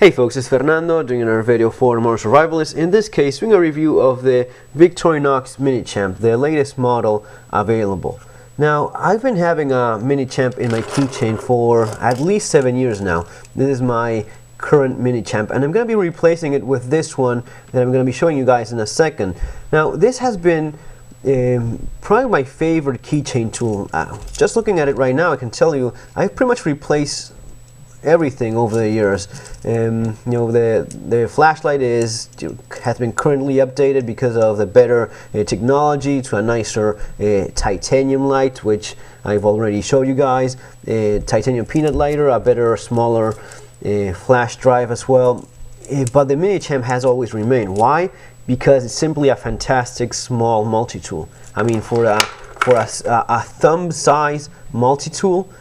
Hey folks, it's Fernando doing another video for More Survivalists. In this case, doing a review of the Victorinox MiniChamp, the latest model available. Now, I've been having a MiniChamp in my keychain for at least 7 years now. This is my current MiniChamp, and I'm going to be replacing it with this one that I'm going to be showing you guys in a second. Now, this has been probably my favorite keychain tool. Just looking at it right now, I can tell you I've pretty much replaced everything over the years. You know, the flashlight has been currently updated because of the better technology to a nicer titanium light, which I've already showed you guys. Titanium peanut lighter, a better, smaller flash drive as well. But the MiniChamp has always remained. Why? Because it's simply a fantastic small multi-tool. I mean, for a thumb size multi-tool,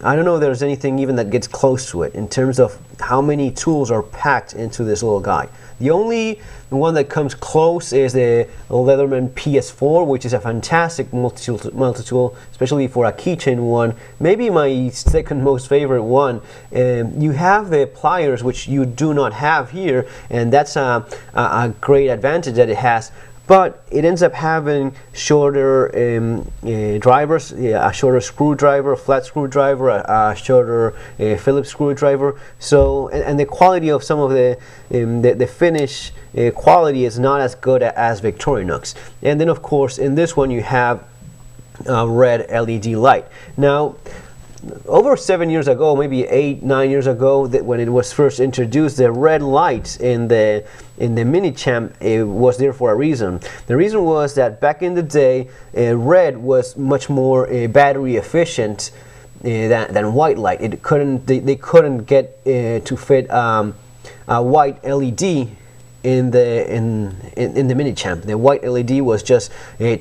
I don't know if there's anything even that gets close to it in terms of how many tools are packed into this little guy. The only one that comes close is the Leatherman PS4, which is a fantastic multi-tool, especially for a keychain one. Maybe my second most favorite one. You have the pliers, which you do not have here, and that's a great advantage that it has. But it ends up having shorter drivers, a shorter screwdriver, a flat screwdriver, a shorter Phillips screwdriver. So, and the quality of some of the finish quality is not as good as Victorinox. And then, of course, in this one you have a red LED light. Now, over 7 years ago, maybe 8-9 years ago, that when it was first introduced, the red light in the MiniChamp was there for a reason. The reason was that back in the day, red was much more battery efficient than white light. They couldn't get to fit a white LED in the MiniChamp. The white LED was just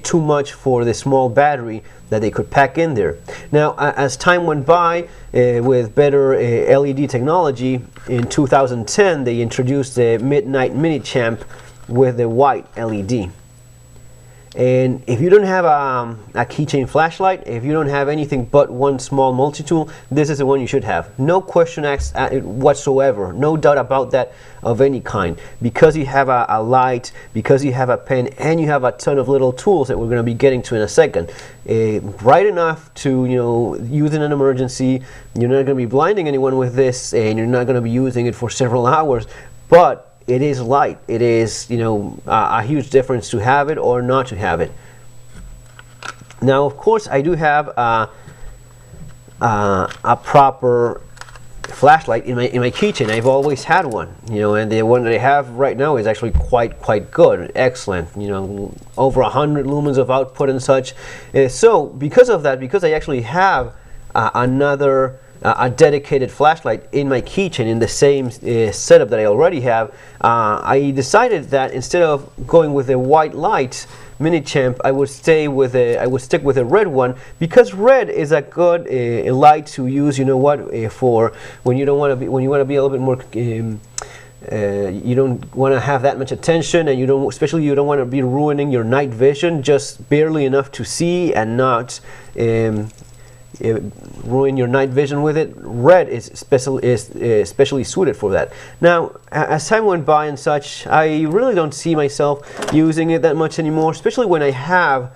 too much for the small battery that they could pack in there. Now, as time went by, with better LED technology, in 2010 they introduced the Midnight MiniChamp with the white LED. And if you don't have a keychain flashlight, if you don't have anything but one small multi-tool, this is the one you should have. No question asked whatsoever, no doubt about that of any kind. Because you have a light, because you have a pen, and you have a ton of little tools that we're going to be getting to in a second. Bright enough to, you know, use in an emergency. You're not going to be blinding anyone with this, and you're not going to be using it for several hours. But it is light. It is, you know, a huge difference to have it or not to have it. Now, of course, I do have a proper flashlight in my keychain. I've always had one, you know, and the one that I have right now is actually quite good, excellent. You know, over 100 lumens of output and such. So, because of that, because I actually have a dedicated flashlight in my keychain in the same setup that I already have, I decided that instead of going with a white light MiniChamp, I would stick with a red one, because red is a good light to use. You know what? For when you want to be a little bit more. You don't want to have that much attention, and you don't want to be ruining your night vision, just barely enough to see and not ruin your night vision with it. Red is especially suited for that. Now, as time went by and such, I really don't see myself using it that much anymore, especially when I have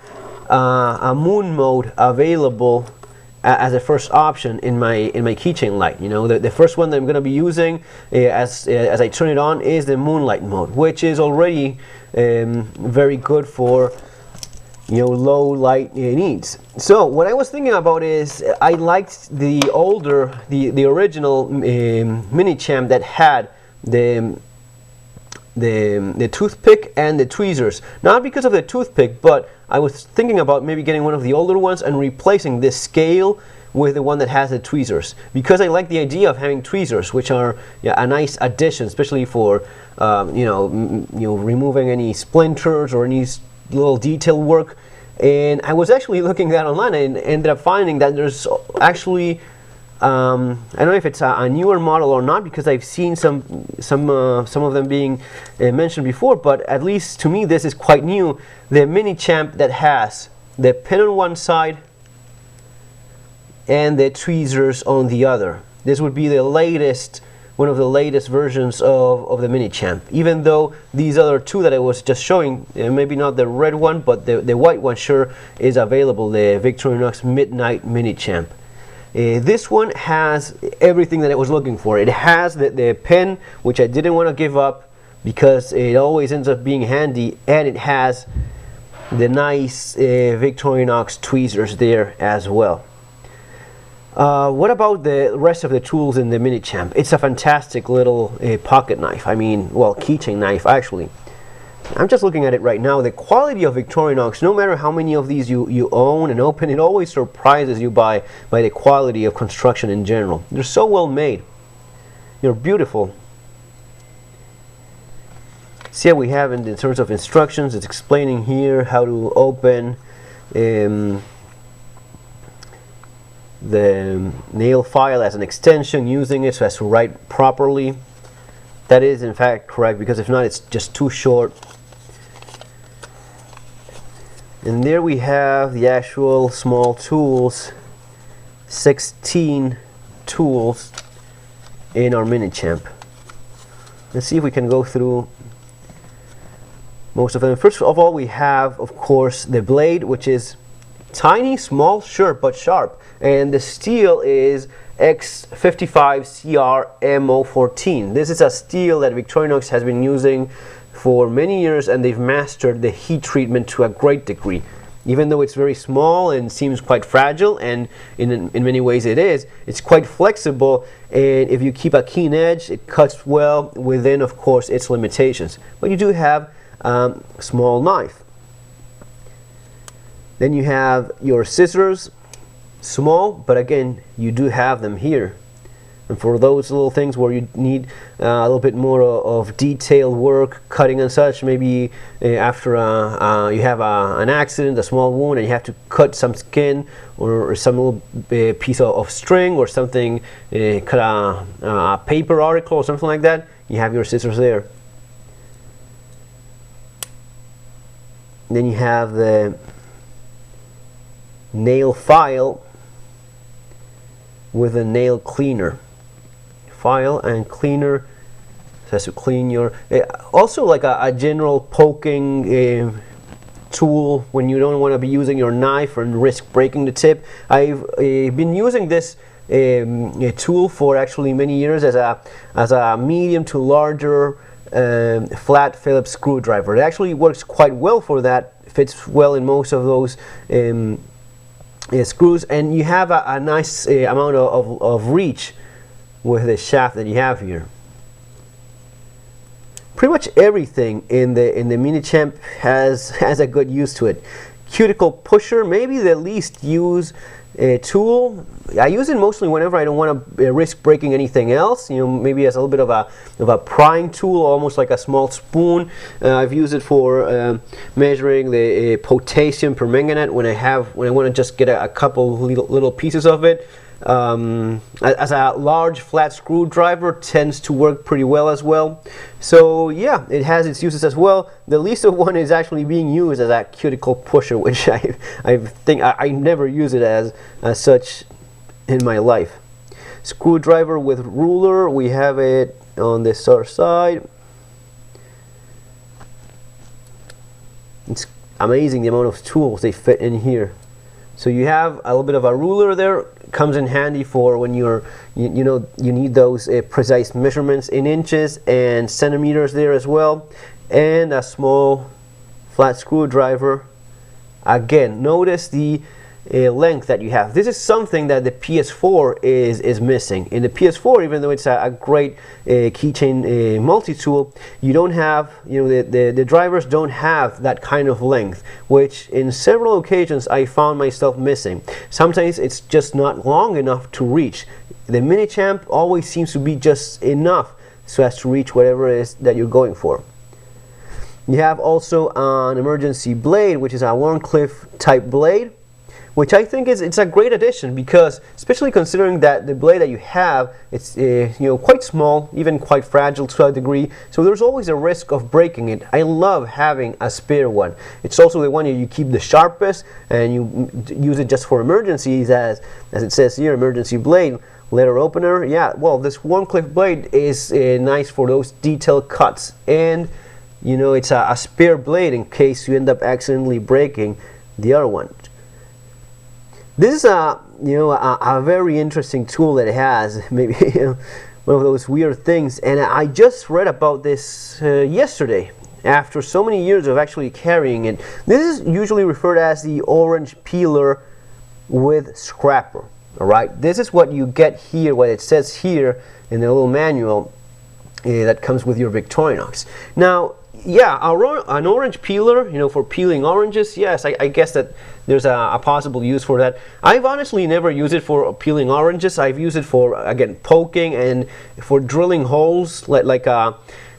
a moon mode available as a first option in my keychain light. You know, the first one that I'm going to be using as I turn it on is the moonlight mode, which is already very good for, you know, low light needs. So what I was thinking about is I liked the original MiniChamp that had the toothpick and the tweezers. Not because of the toothpick, but I was thinking about maybe getting one of the older ones and replacing this scale with the one that has the tweezers, because I like the idea of having tweezers, which are, yeah, a nice addition, especially for removing any splinters or any little detail work. And I was actually looking that online and ended up finding that there's actually I don't know if it's a newer model or not, because I've seen some of them being mentioned before, but at least to me this is quite new. The MiniChamp that has the pen on one side and the tweezers on the other. This would be the latest one of the latest versions of the MiniChamp. Even though these other two that I was just showing, maybe not the red one, but the white one sure is available, the Victorinox Midnight MiniChamp. This one has everything that I was looking for. It has the pen, which I didn't want to give up because it always ends up being handy, and it has the nice Victorinox tweezers there as well. What about the rest of the tools in the MiniChamp? It's a fantastic little pocket knife. I mean, well, keychain knife actually. I'm just looking at it right now. The quality of Victorinox, no matter how many of these you own and open, it always surprises you by the quality of construction in general. They're so well made. They're beautiful. See how we have in terms of instructions, it's explaining here how to open the nail file as an extension, using it so as to write properly. That is in fact correct, because if not it's just too short. And there we have the actual small tools, 16 tools in our MiniChamp. Let's see if we can go through most of them. First of all, we have, of course, the blade, which is tiny, small, sure, but sharp. And the steel is X55CR-MO14. This is a steel that Victorinox has been using for many years, and they've mastered the heat treatment to a great degree. Even though it's very small and seems quite fragile, and in many ways it is, it's quite flexible, and if you keep a keen edge, it cuts well within, of course, its limitations. But you do have a small knife. Then you have your scissors, small, but again, you do have them here. And for those little things where you need a little bit more of detailed work, cutting and such, maybe after you have an accident, a small wound, and you have to cut some skin or some little piece of string or something, cut a paper article or something like that, you have your scissors there. Then you have the nail file with a nail cleaner. File and cleaner, so has to clean your also like a general poking tool when you don't want to be using your knife and risk breaking the tip. I've been using this tool for actually many years as a medium to larger flat Phillips screwdriver. It actually works quite well for that, fits well in most of those screws, and you have a nice amount of reach with the shaft that you have here. Pretty much everything in the MiniChamp has a good use to it. Cuticle pusher, maybe the least used tool. I use it mostly whenever I don't want to risk breaking anything else. You know, maybe as a little bit of a prying tool, almost like a small spoon. I've used it for measuring the potassium permanganate when I want to just get a couple little pieces of it. As a large flat screwdriver, tends to work pretty well as well. So yeah, it has its uses as well. The least of one is actually being used as a cuticle pusher, which I think I never use it as such in my life. Screwdriver with ruler, we have it on this other side. It's amazing the amount of tools they fit in here. So you have a little bit of a ruler there. Comes in handy for when you need those precise measurements in inches and centimeters there as well. And a small flat screwdriver. Again, notice the length that you have. This is something that the PS4 is missing. In the PS4, even though it's a great keychain multi-tool, you don't have, the drivers don't have that kind of length, which in several occasions I found myself missing. Sometimes it's just not long enough to reach. The MiniChamp always seems to be just enough so as to reach whatever it is that you're going for. You have also an emergency blade, which is a Warncliffe type blade, which I think it's a great addition, because especially considering that the blade that you have, it's quite small, even quite fragile to a degree, so there's always a risk of breaking it. I love having a spare one. It's also the one you keep the sharpest, and you use it just for emergencies, as it says here, emergency blade. letter opener. Yeah, well, this one-click blade is nice for those detailed cuts, and you know, it's a spare blade in case you end up accidentally breaking the other one. This is a very interesting tool that it has. Maybe one of those weird things, and I just read about this yesterday after so many years of actually carrying it. This is usually referred as the orange peeler with scraper. Alright, this is what you get here, what it says here in the little manual that comes with your Victorinox. Now, yeah, an orange peeler, you know, for peeling oranges, yes, I guess that there's a possible use for that. I've honestly never used it for peeling oranges. I've used it for, again, poking and for drilling holes, like a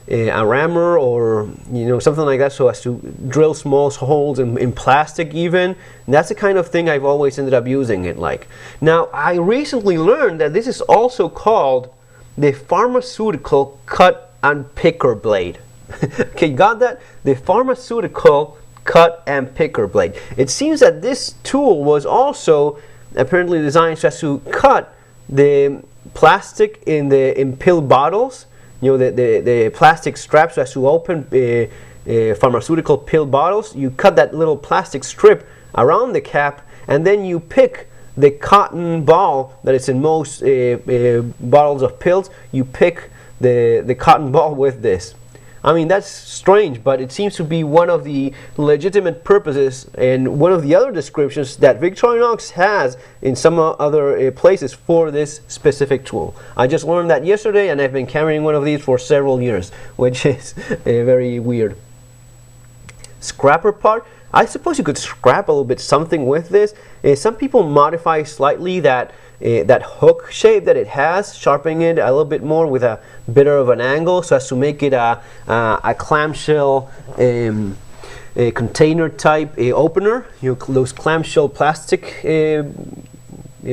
rammer, or you know, something like that, so as to drill small holes in plastic even. And that's the kind of thing I've always ended up using it like. Now, I recently learned that this is also called the pharmaceutical cut and picker blade. Okay, got that? The pharmaceutical cut and picker blade. It seems that this tool was also apparently designed so as to cut the plastic in pill bottles. You know, the plastic straps, so as to open pharmaceutical pill bottles. You cut that little plastic strip around the cap, and then you pick the cotton ball that is in most bottles of pills. You pick the cotton ball with this. I mean, that's strange, but it seems to be one of the legitimate purposes and one of the other descriptions that Victorinox has in some other places for this specific tool. I just learned that yesterday, and I've been carrying one of these for several years, which is very weird. Scrapper part, I suppose you could scrap a little bit something with this. Some people modify slightly that hook shape that it has, sharpening it a little bit more with a bit of an angle, so as to make it a clamshell a container type opener. You know, those clamshell plastic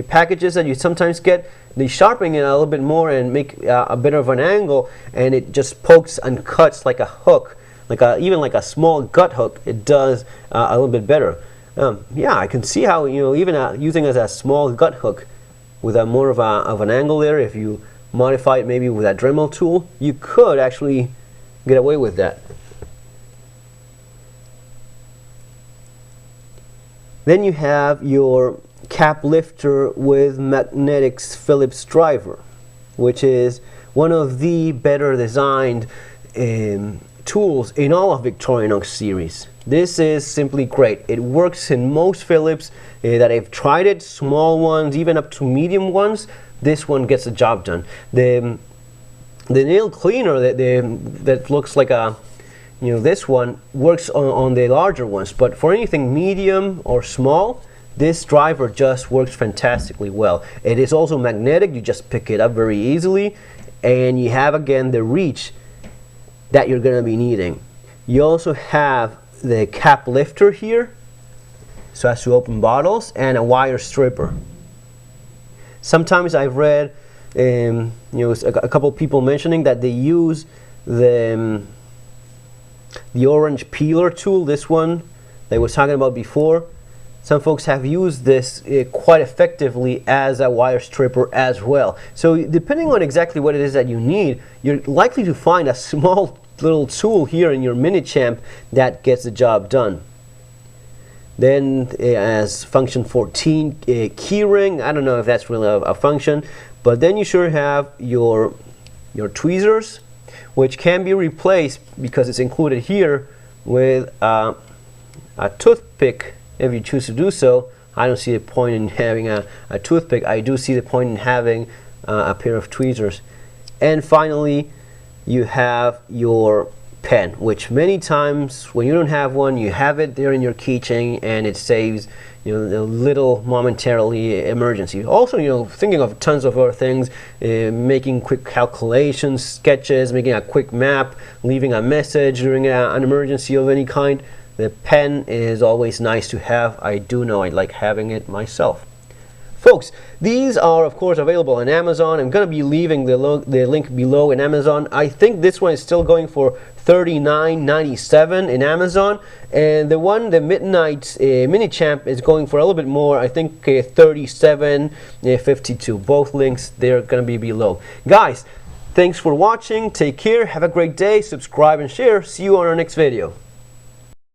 packages that you sometimes get, they sharpen it a little bit more and make a bit of an angle, and it just pokes and cuts like a hook, even like a small gut hook. It does a little bit better. Yeah, I can see how, you know, even using as a small gut hook with a more of an angle there, if you modify it maybe with a Dremel tool, you could actually get away with that. Then you have your cap lifter with magnetic Phillips driver, which is one of the better designed tools in all of Victorinox series. This is simply great. It works in most Phillips that I've tried it, small ones, even up to medium ones. This one gets the job done. The nail cleaner that looks like a, you know, this one works on the larger ones, but for anything medium or small, this driver just works fantastically well. It is also magnetic. You just pick it up very easily, and you have again the reach that you're going to be needing. You also have the cap lifter here, so as to open bottles, and a wire stripper. Sometimes I've read you know, a couple people mentioning that they use the orange peeler tool, this one that I was talking about before. Some folks have used this quite effectively as a wire stripper as well. So depending on exactly what it is that you need, you're likely to find a small little tool here in your MiniChamp that gets the job done. Then as function 14, key ring. I don't know if that's really a function, but then you sure have your tweezers, which can be replaced because it's included here with a toothpick if you choose to do so. I don't see the point in having a toothpick. I do see the point in having a pair of tweezers. And finally, you have your pen, which many times when you don't have one, you have it there in your keychain, and it saves, you know, a little momentarily emergency. Also, you know, thinking of tons of other things, making quick calculations, sketches, making a quick map, leaving a message during an emergency of any kind. The pen is always nice to have. I do know I like having it myself. Folks, these are of course available on Amazon. I'm going to be leaving the link below in Amazon. I think this one is still going for $39.97 in Amazon, and the Midnight MiniChamp is going for a little bit more. I think $37.52. Both links, they're going to be below. Guys, thanks for watching. Take care. Have a great day. Subscribe and share. See you on our next video.